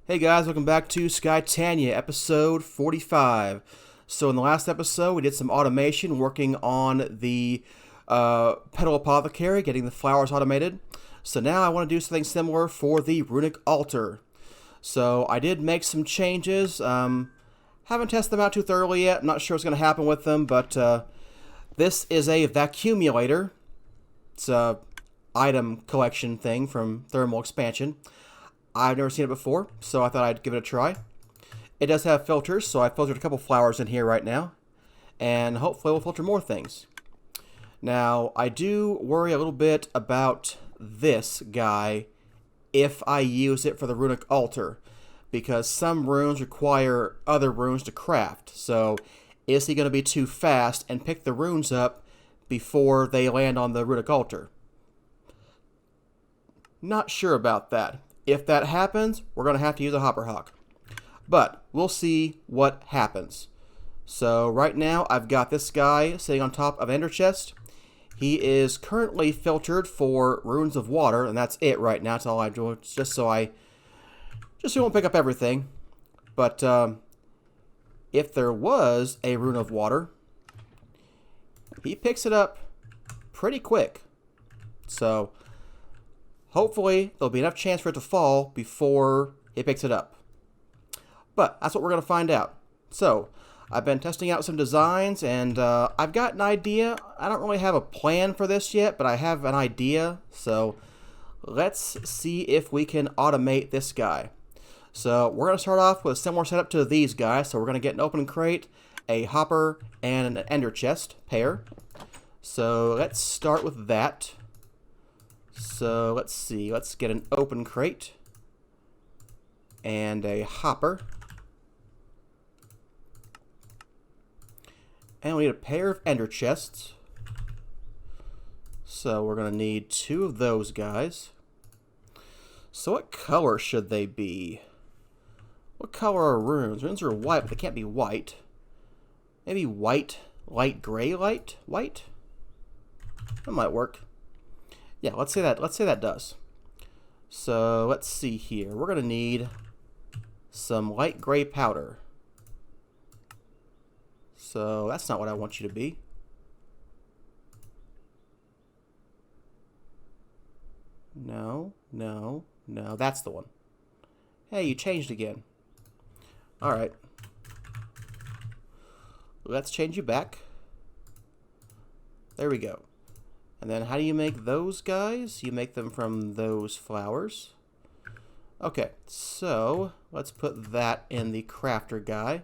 Hey guys, welcome back to Skytania, episode 45. So in the last episode, we did some automation working on the Petal Apothecary, getting the flowers automated. So now I want to do something similar for the Runic Altar. So I did make some changes. Haven't tested them out too thoroughly yet. I'm not sure what's going to happen with them, but this is a vacuumulator. It's a item collection thing from Thermal Expansion. I've never seen it before, so I thought I'd give it a try. It does have filters, so I filtered a couple flowers in here right now, and hopefully we'll filter more things. Now, I do worry a little bit about this guy if I use it for the Runic Altar, because some runes require other runes to craft. So, is he going to be too fast and pick the runes up before they land on the Runic Altar? Not sure about that. If that happens, we're going to have to use a Hopper Hawk. But we'll see what happens. So right now I've got this guy sitting on top of Ender Chest. He is currently filtered for runes of water, and that's it right now. That's all I'm doing, just so he won't pick up everything. But if there was a rune of water, he picks it up pretty quick. So hopefully, there'll be enough chance for it to fall before it picks it up. But that's what we're going to find out. So, I've been testing out some designs, and I've got an idea. I don't really have a plan for this yet, but I have an idea. So, let's see if we can automate this guy. So, we're going to start off with a similar setup to these guys. So, we're going to get an open crate, a hopper, and an ender chest pair. So, let's start with that. So let's see, let's get an open crate and a hopper. And we need a pair of ender chests. So we're going to need two of those guys. So what color should they be? What color are runes? Runes are white, but they can't be white. Maybe white, light gray light? White? That might work. Yeah, let's say that does. So let's see here. We're going to need some light gray powder. So that's not what I want you to be. No, no, no, that's the one. Hey, you changed again. Alright. Let's change you back. There we go. And then how do you make those guys? You make them from those flowers. Okay, so let's put that in the crafter guy.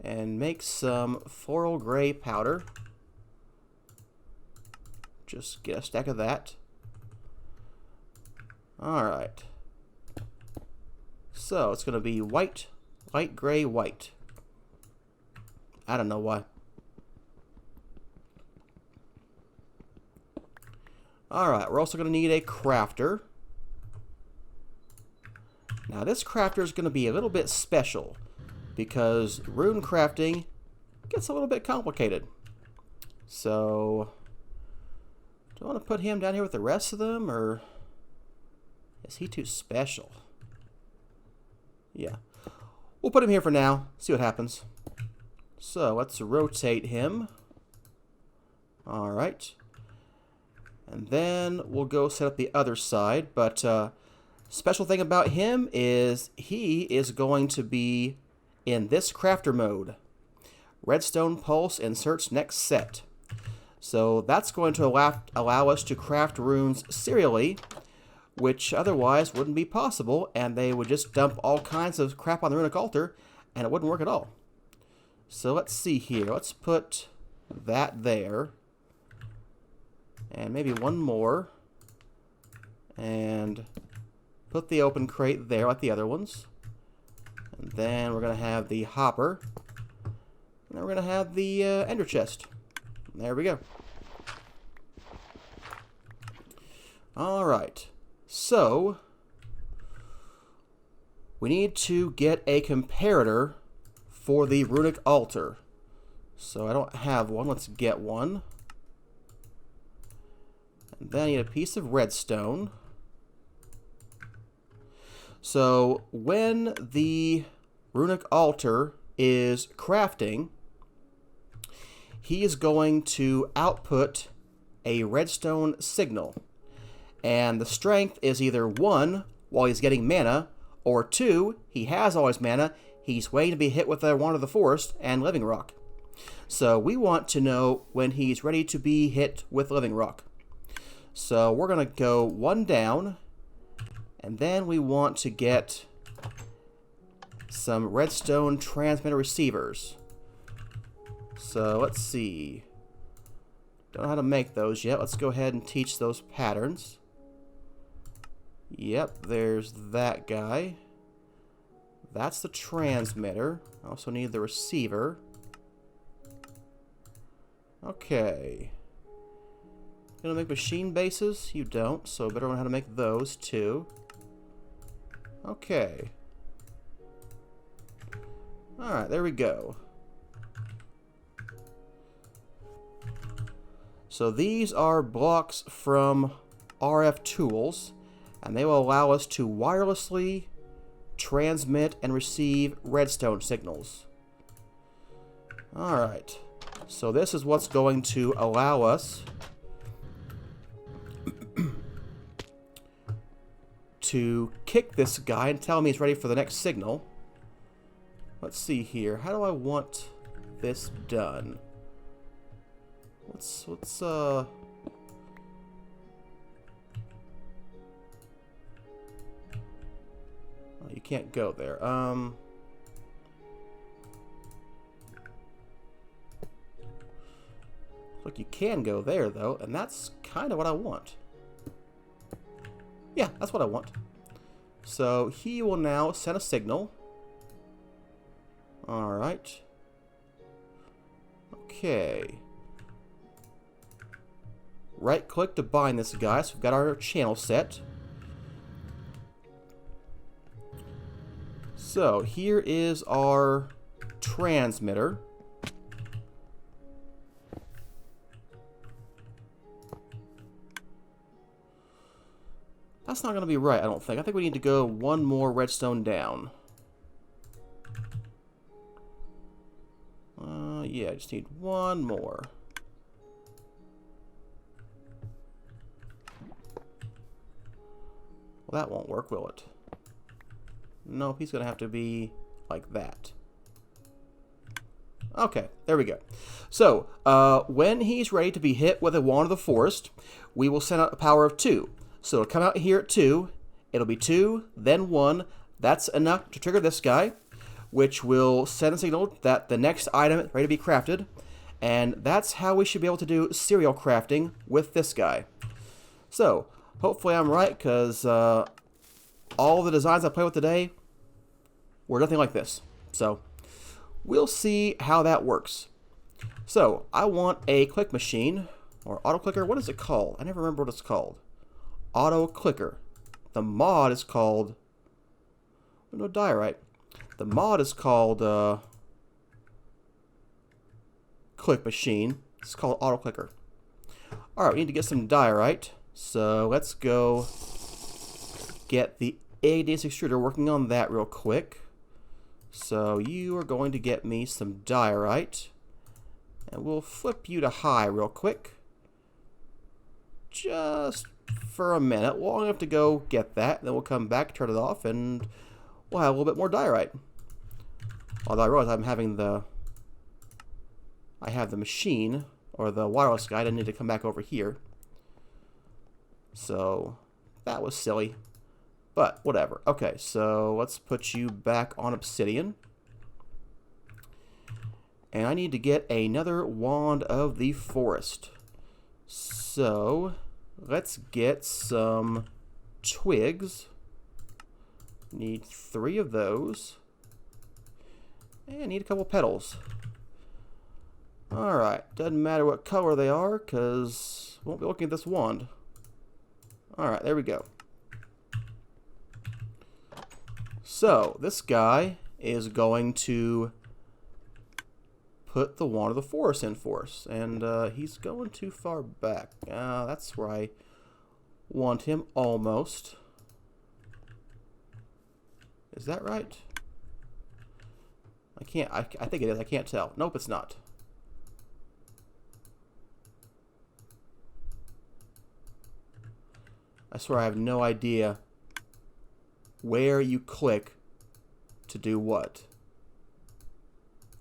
And make some floral gray powder. Just get a stack of that. Alright. So it's going to be white, light gray, white. I don't know why. Alright, we're also going to need a crafter. Now this crafter is going to be a little bit special because rune crafting gets a little bit complicated. So, do I want to put him down here with the rest of them, or is he too special? Yeah, we'll put him here for now, see what happens. So, let's rotate him. Alright. And then we'll go set up the other side. But special thing about him is he is going to be in this crafter mode. Redstone pulse inserts next set. So that's going to allow us to craft runes serially, which otherwise wouldn't be possible, and they would just dump all kinds of crap on the Runic Altar, and it wouldn't work at all. So let's see here. Let's put that there. And maybe one more. And put the open crate there like the other ones. And then we're going to have the hopper. And then we're going to have the ender chest. There we go. Alright. So, we need to get a comparator for the Runic Altar. So I don't have one. Let's get one. And then I need a piece of redstone. So when the runic altar is crafting, he is going to output a redstone signal. And the strength is either 1 while he's getting mana, or 2, he has all his mana, he's waiting to be hit with a Wand of the Forest and Living Rock. So we want to know when he's ready to be hit with Living Rock. So we're going to go 1 down, and then we want to get some redstone transmitter receivers. So let's see. Don't know how to make those yet. Let's go ahead and teach those patterns. Yep, there's that guy. That's the transmitter. I also need the receiver. Okay. Gonna make machine bases? You don't, so better learn how to make those too. Okay. Alright, there we go. So these are blocks from RFTools, and they will allow us to wirelessly transmit and receive redstone signals. Alright, so this is what's going to allow us to kick this guy and tell him he's ready for the next signal. Let's see here. How do I want this done? Oh, you can't go there. Look, you can go there though, and that's kind of what I want. Yeah, that's what I want. So he will now send a signal. Alright. Okay. Right click to bind this guy, so we've got our channel set. So here is our transmitter. That's not going to be right, I don't think. I think we need to go 1 more redstone down. Yeah, I just need 1 more. Well, that won't work, will it? Nope, he's going to have to be like that. Okay, there we go. So, when he's ready to be hit with a Wand of the Forest, we will send out a power of 2. So it'll come out here at 2, it'll be 2, then 1. That's enough to trigger this guy, which will send a signal that the next item is ready to be crafted. And that's how we should be able to do serial crafting with this guy. So, hopefully I'm right, because all the designs I played with today were nothing like this. So, we'll see how that works. So, I want a click machine, or auto clicker. What is it called? I never remember what it's called. Auto clicker. The mod is called... No diorite. The mod is called click machine. It's called auto clicker. Alright, we need to get some diorite. So let's go get the ADS extruder, working on that real quick. So you are going to get me some diorite. And we'll flip you to high real quick. Just for a minute. Long enough to go get that. Then we'll come back, turn it off, and we'll have a little bit more diorite. Although I realize I have the machine, or the wireless guy. I didn't need to come back over here. So, that was silly. But, whatever. Okay, so let's put you back on obsidian. And I need to get another Wand of the Forest. So, let's get some twigs. Need 3 of those. And need a couple petals. Alright, doesn't matter what color they are, because we won't be looking at this wand. Alright, there we go. So, this guy is going to put the Wand of the Forest in for us. And he's going too far back. That's where I want him almost. Is that right? I can't, I think it is. I can't tell. Nope, it's not. I swear I have no idea where you click to do what.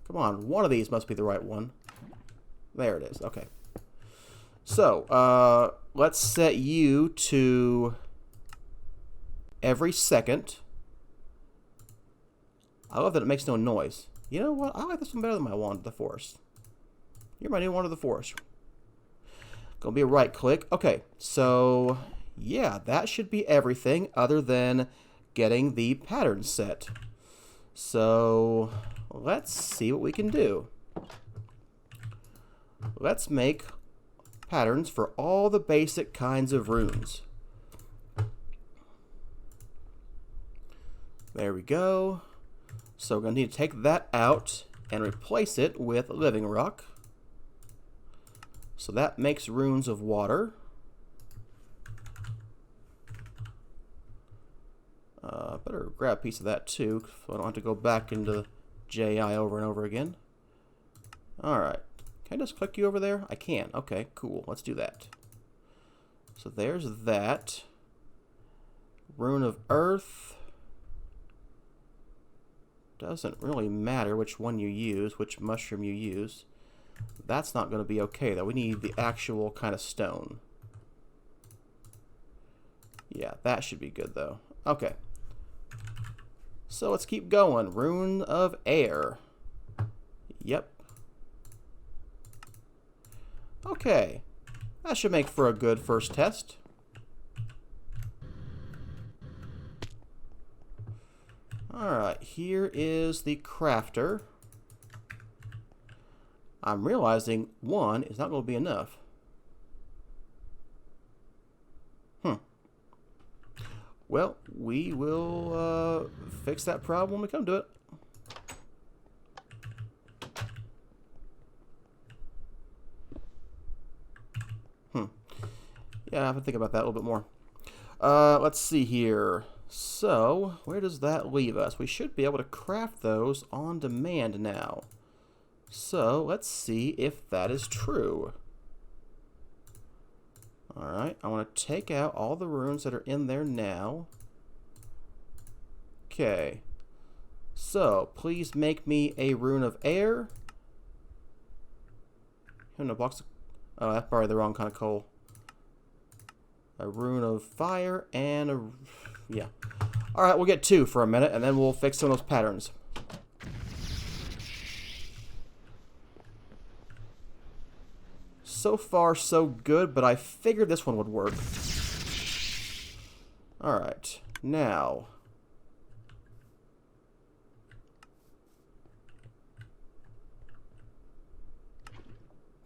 Come on, one of these must be the right one. There it is. Okay. So, let's set you to every second. I love that it makes no noise. You know what? I like this one better than my Wand of the Forest. You're my new Wand of the Forest. Gonna be a right click. Okay, so yeah, that should be everything other than getting the pattern set. So let's see what we can do. Let's make patterns for all the basic kinds of runes. There we go. So we're going to need to take that out and replace it with living rock. So that makes runes of water. Better grab a piece of that too, so I don't have to go back into JI over and over again. Alright. Can I just click you over there? I can. Okay, cool. Let's do that. So there's that. Rune of Earth. Doesn't really matter which one you use, which mushroom you use. That's not going to be okay, though. We need the actual kind of stone. Yeah, that should be good, though. Okay. So let's keep going. Rune of Air. Yep. Okay. That should make for a good first test. Alright, here is the crafter. I'm realizing one is not going to be enough. Well, we will fix that problem when we come to it. Yeah, I have to think about that a little bit more. Let's see here. So, where does that leave us? We should be able to craft those on demand now. So, let's see if that is true. Alright, I want to take out all the runes that are in there now. Okay. So, please make me a rune of air. In a box of, oh, that's probably the wrong kind of coal. A rune of fire and a, yeah. Alright, we'll get two for a minute and then we'll fix some of those patterns. So far, so good, but I figured this one would work. Alright, now.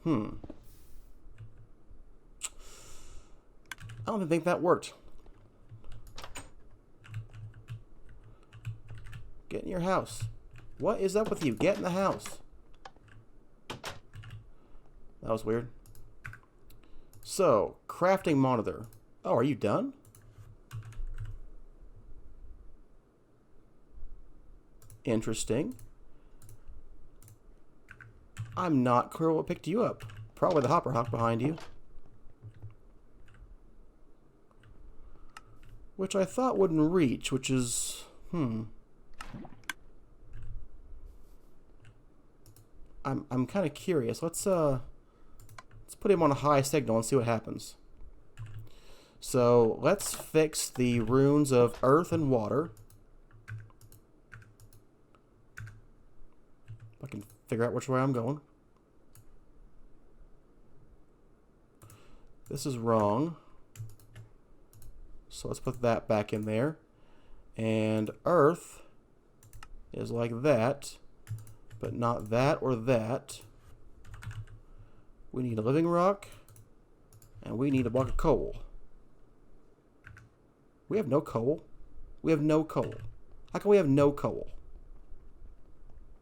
I don't even think that worked. Get in your house. What is up with you? Get in the house. That was weird. So, crafting monitor. Oh, are you done? Interesting. I'm not clear what picked you up. Probably the hopper hawk behind you. Which I thought wouldn't reach, which is... I'm kind of curious. Let's put him on a high signal and see what happens. So let's fix the runes of earth and water. If I can figure out which way I'm going. This is wrong. So let's put that back in there. And earth is like that, but not that or that. We need a living rock, and we need a block of coal. We have no coal. We have no coal. How can we have no coal?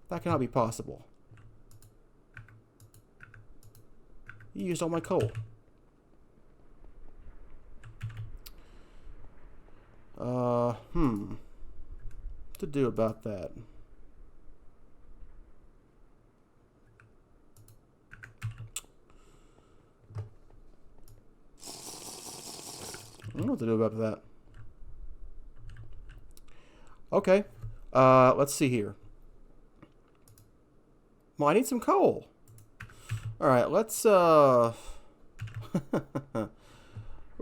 That cannot be possible. You used all my coal. to do about that? I don't know what to do about that. Okay. Let's see here. Well, I need some coal. Alright, let's, we're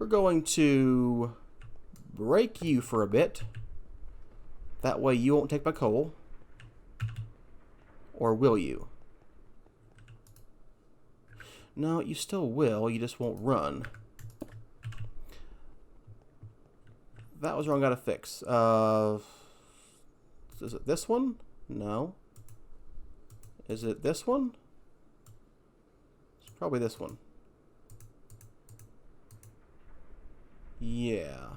going to break you for a bit. That way you won't take my coal. Or will you? No, you still will. You just won't run. That was wrong. Got to fix. Is it this one? No. Is it this one? It's probably this one. Yeah.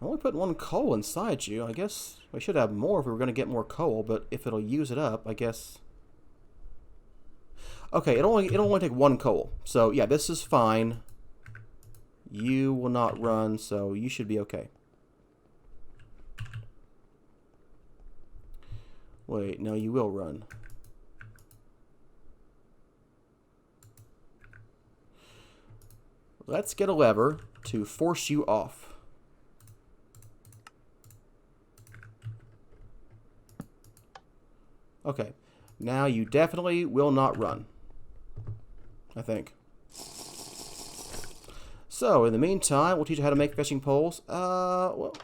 I'm only putting one coal inside you. I guess we should have more if we were going to get more coal, but if it'll use it up, I guess. Okay, it'll only take one coal. So yeah, this is fine. You will not run, so you should be okay. Wait, no, you will run. Let's get a lever to force you off. Okay, now you definitely will not run, I think. So, in the meantime, we'll teach you how to make fishing poles. Well,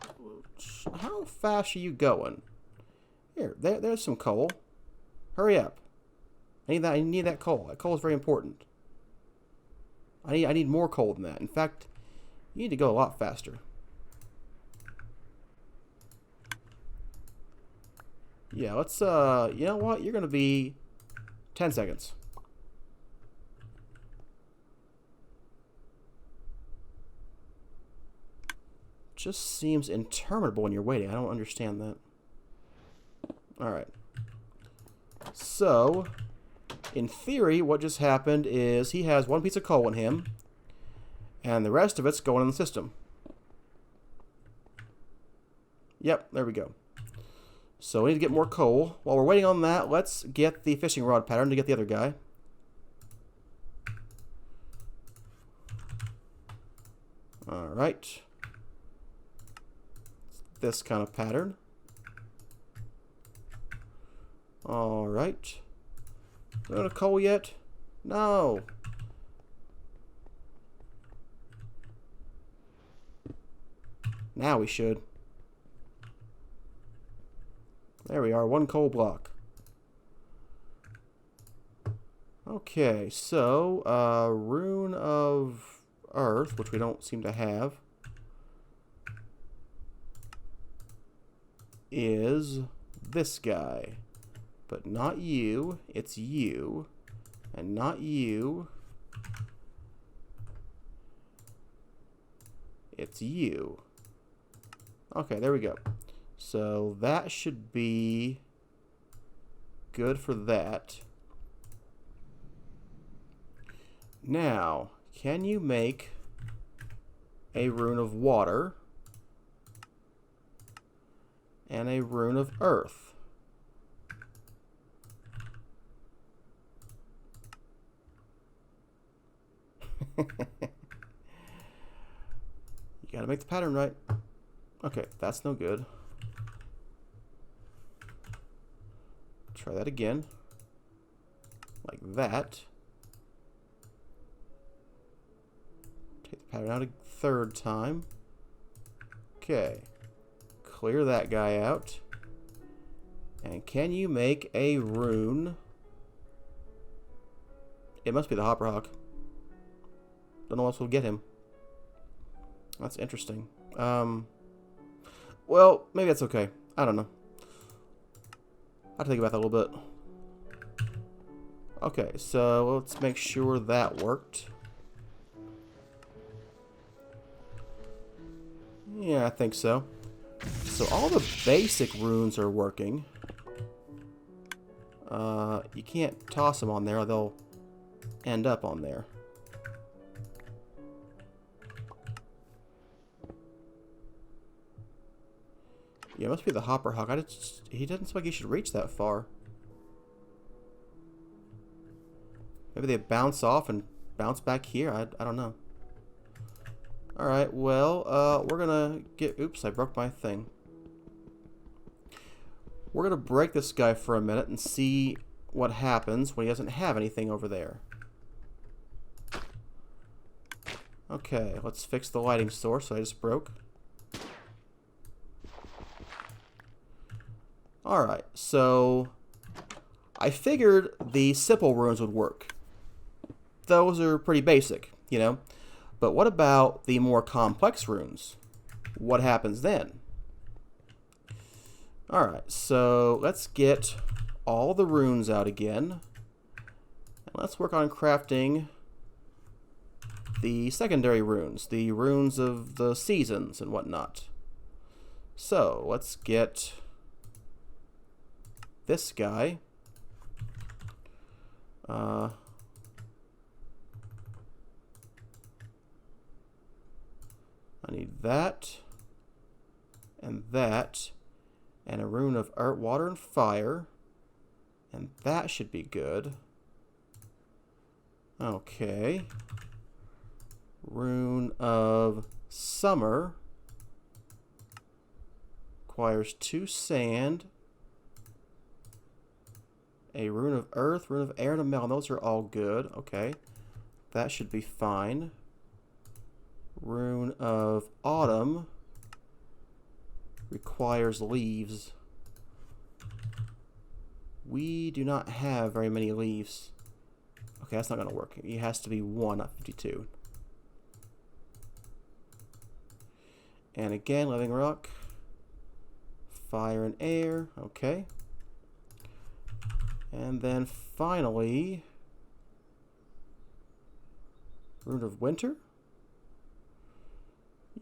how fast are you going? Here, there's some coal. Hurry up. I need that coal. That coal is very important. I need more coal than that. In fact, you need to go a lot faster. Yeah, let's, you know what? You're going to be 10 seconds. Just seems interminable when you're waiting. I don't understand that. Alright. So, in theory, what just happened is he has one piece of coal in him, and the rest of it's going in the system. Yep, there we go. So we need to get more coal. While we're waiting on that, let's get the fishing rod pattern to get the other guy. Alright. This kind of pattern. Alright. Got a coal yet? No. Now we should. There we are, one coal block. Okay, so, Rune of Earth, which we don't seem to have, is this guy. But not you, it's you, and not you, it's you. Okay, there we go. So that should be good for that. Now, can you make a rune of water and a rune of earth? You gotta make the pattern right. Okay, that's no good. Try that again. Like that. Take the pattern out a third time. Okay. Clear that guy out. And can you make a rune? It must be the Hopper Hawk. Don't know what else will get him. That's interesting. Well, maybe that's okay. I don't know. I'll think about that a little bit. Okay, so let's make sure that worked. Yeah, I think so. So all the basic runes are working. You can't toss them on there or they'll end up on there. Yeah, it must be the hopper hawk. He doesn't seem like he should reach that far. Maybe they bounce off and bounce back here. I don't know. Alright, well, we're gonna get... Oops, I broke my thing. We're gonna break this guy for a minute and see what happens when he doesn't have anything over there. Okay, let's fix the lighting source that I just broke. Alright, so I figured the simple runes would work. Those are pretty basic, you know. But what about the more complex runes? What happens then? Alright, so let's get all the runes out again. And let's work on crafting the secondary runes, the runes of the seasons and whatnot. So let's get this guy. I need that, and a rune of earth, water, and fire, and that should be good. Okay. Rune of summer requires 2 sand, a rune of earth, rune of air, and a melon. Those are all good. Okay, that should be fine. Rune of autumn requires leaves. We do not have very many leaves. Okay, that's not going to work. It has to be 1, not 52. And again, living rock, fire and air. Okay. And then finally, rune of winter.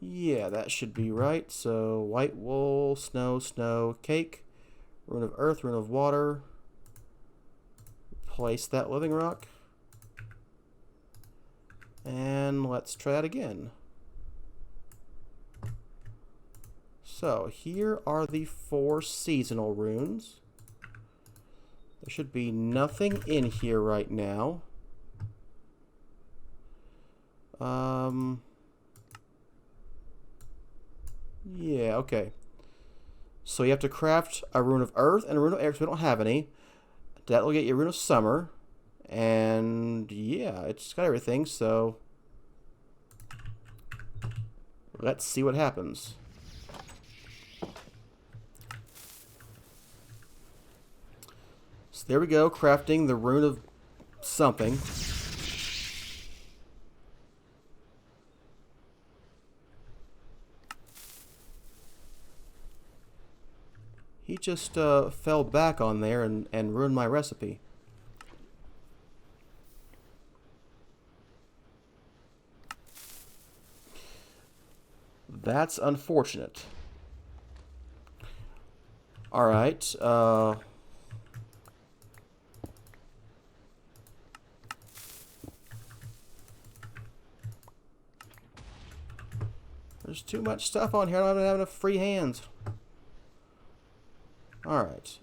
Yeah, that should be right. So white wool, snow, snow, cake, rune of earth, rune of water. Place that living rock. And let's try that again. So here are the 4 seasonal runes. There should be nothing in here right now. Yeah, okay. So you have to craft a rune of earth and a rune of air because we don't have any. That will get you a rune of summer. And yeah, it's got everything, so let's see what happens. So there we go, crafting the rune of something. He just fell back on there and ruined my recipe. That's unfortunate. Alright, there's too much stuff on here. I don't have enough free hands. Alright,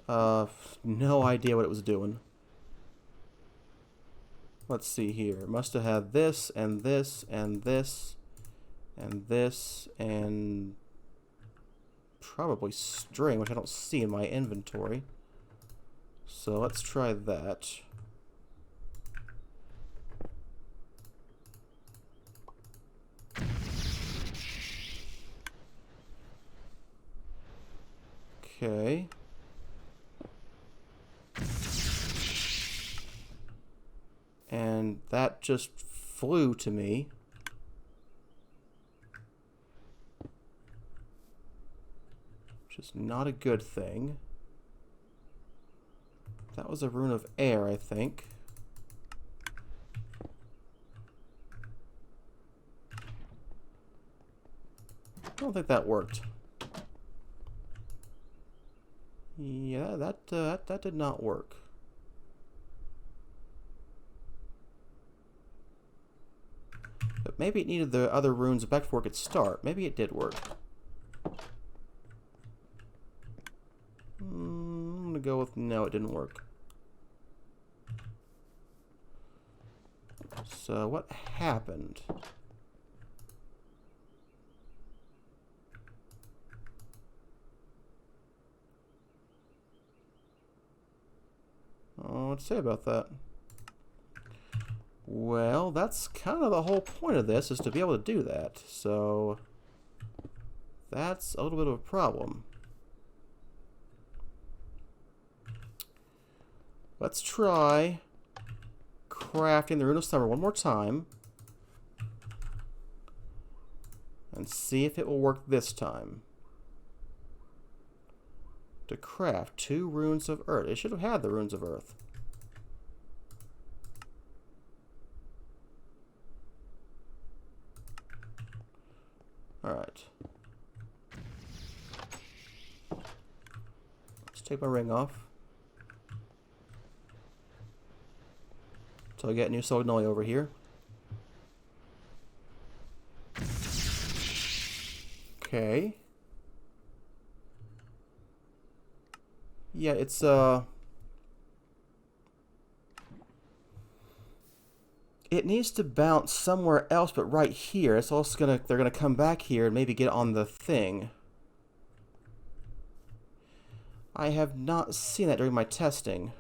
no idea what it was doing. Let's see here. It must have had this, and this, and this, and this, and probably string, which I don't see in my inventory. So let's try that. Okay. And that just flew to me. Which is not a good thing. That was a rune of air, I think. I don't think that worked. Yeah, that did not work. But maybe it needed the other runes back before it could start. Maybe it did work. gonna go with no, it didn't work. So what happened? What to say about that? Well, that's kind of the whole point of this, is to be able to do that. So that's a little bit of a problem. Let's try crafting the Rune of Summer one more time and see if it will work this time. To craft 2 runes of earth. It should have had the runes of earth. Alright. Let's take my ring off. So I get new Sognoli over here. Okay. Yeah, it's it needs to bounce somewhere else, but right here. It's also they're gonna come back here and maybe get on the thing. I have not seen that during my testing.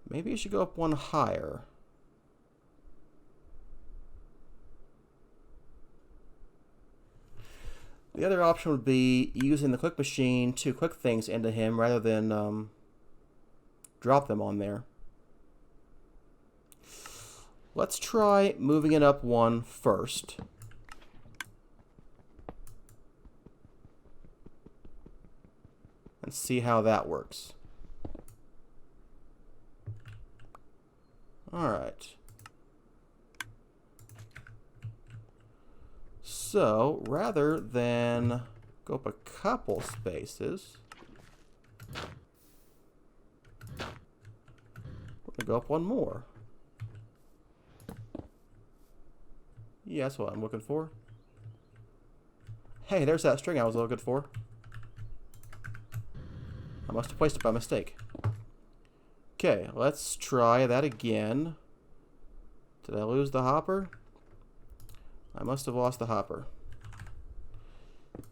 Maybe you should go up one higher. The other option would be using the click machine to click things into him rather than drop them on there. Let's try moving it up one first. And see how that works. Alright. So, rather than go up a couple spaces, we're going to go up one more. Yeah, that's what I'm looking for. Hey, there's that string I was looking for. I must have placed it by mistake. Okay, let's try that again. Did I lose the hopper? I must have lost the hopper.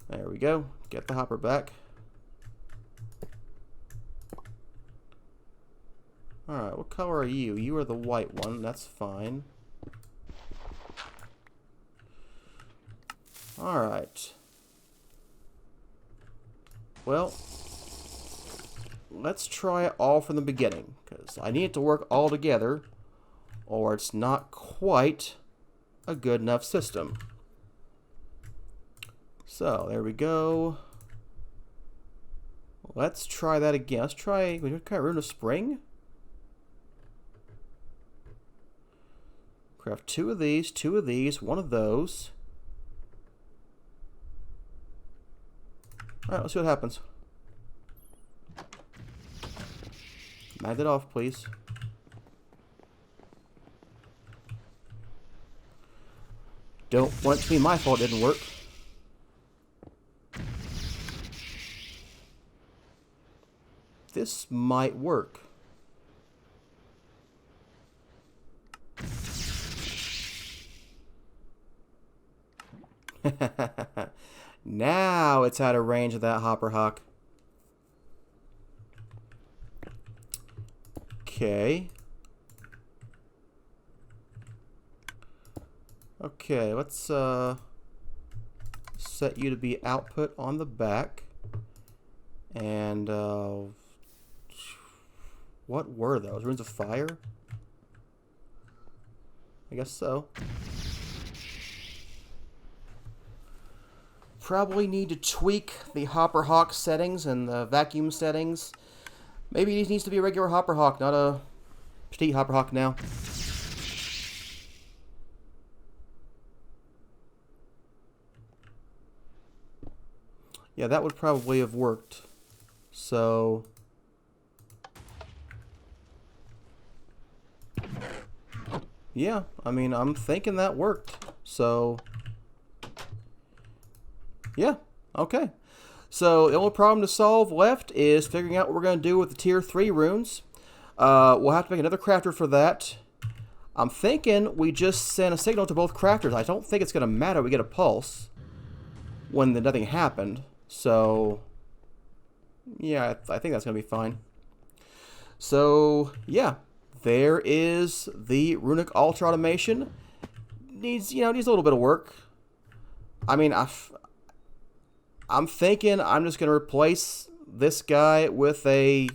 There we go. Get the hopper back. Alright, what color are you? You are the white one. That's fine. Alright. Well, let's try it all from the beginning, because I need it to work all together, or it's not quite a good enough system. So there we go. Let's try that again. Let's try Rune of Spring. Craft 2 of these, 1 of those. Alright, let's see what happens. Mag it off, please. Don't want it to be my fault it didn't work. This might work. Now it's out of range of that hopper hawk. Okay. Okay, let's set you to be output on the back. And what were those? Runes of Fire? I guess so. Probably need to tweak the hopper hawk settings and the vacuum settings. Maybe it needs to be a regular hopper hawk, not a petite hopper hawk now. Yeah, that would probably have worked. So yeah, I mean, I'm thinking that worked. So Yeah, okay. So the only problem to solve left is figuring out what we're going to do with the tier 3 runes. We'll have to make another crafter for that. I'm thinking we just send a signal to both crafters. I don't think it's going to matter we get a pulse when nothing happened. So, yeah, I think that's going to be fine. So, yeah, there is the runic altar automation. Needs a little bit of work. I mean, I'm thinking I'm just going to replace this guy with a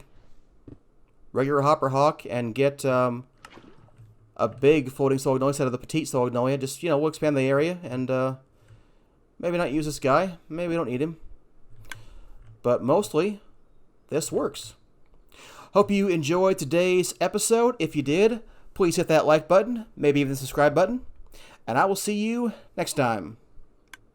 regular hopper hawk and get a big floating solagnoid instead of the petite solagnoid. Just, we'll expand the area and maybe not use this guy. Maybe we don't need him. But mostly, this works. Hope you enjoyed today's episode. If you did, please hit that like button, maybe even the subscribe button. And I will see you next time.